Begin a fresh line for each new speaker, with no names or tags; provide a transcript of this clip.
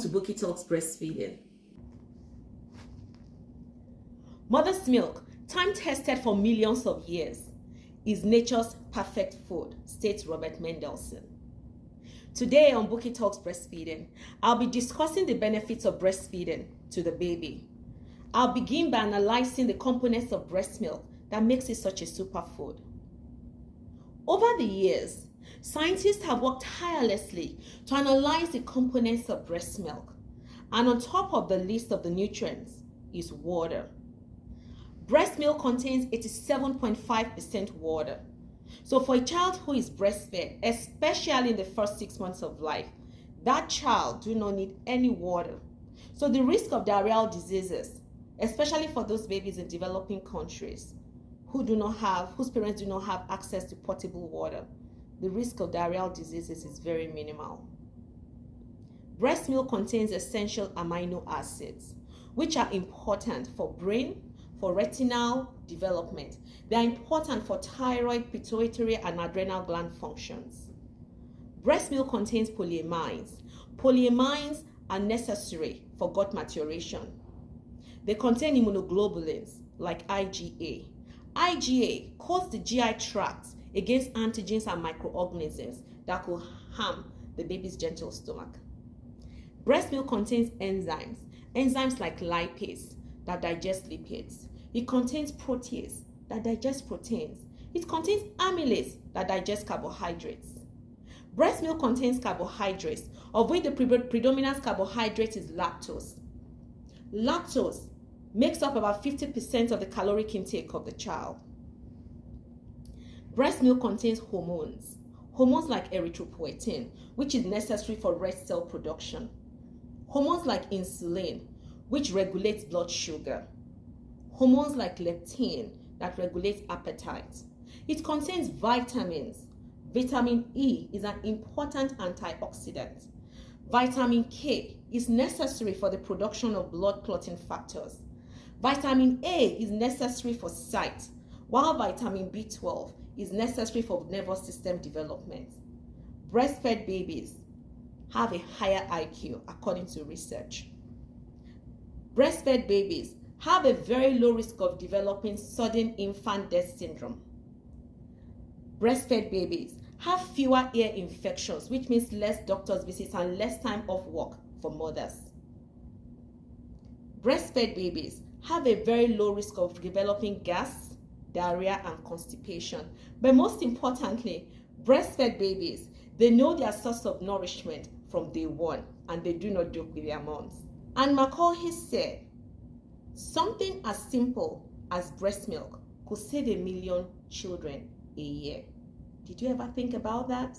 to Bookie Talks Breastfeeding. Mother's milk, time-tested for millions of years, is nature's perfect food, states Robert Mendelsohn. Today on Bookie Talks Breastfeeding, I'll be discussing the benefits of breastfeeding to the baby. I'll begin by analyzing the components of breast milk that makes it such a superfood. Over the years, scientists have worked tirelessly to analyze the components of breast milk, and on top of the list of the nutrients is water. Breast milk contains 87.5% water. So for a child who is breastfed, especially in the first 6 months of life, that child do not need any water. So the risk of diarrheal diseases, especially for those babies in developing countries whose parents do not have access to potable water, the risk of diarrheal diseases is very minimal. Breast milk contains essential amino acids, which are important for brain, for retinal development. They are important for thyroid, pituitary, and adrenal gland functions. Breast milk contains polyamines. Polyamines are necessary for gut maturation. They contain immunoglobulins like IgA. IgA coats the GI tract against antigens and microorganisms that could harm the baby's gentle stomach. Breast milk contains enzymes like lipase that digest lipids. It contains protease that digest proteins. It contains amylase that digest carbohydrates. Breast milk contains carbohydrates, of which the predominant carbohydrate is lactose. Lactose makes up about 50% of the caloric intake of the child. Breast milk contains hormones like erythropoietin, which is necessary for red cell production. Hormones like insulin, which regulates blood sugar. Hormones like leptin that regulates appetite. It contains vitamins. Vitamin E is an important antioxidant. Vitamin K is necessary for the production of blood clotting factors. Vitamin A is necessary for sight, while vitamin B12 is necessary for nervous system development. Breastfed babies have a higher IQ according to research. Breastfed babies have a very low risk of developing sudden infant death syndrome. Breastfed babies have fewer ear infections, which means less doctor's visits and less time off work for mothers. Breastfed babies have a very low risk of developing gas, diarrhea, and constipation. But most importantly, breastfed babies, they know their source of nourishment from day one, and they do not joke with their moms. And McCaughey said, something as simple as breast milk could save 1 million children a year. Did you ever think about that?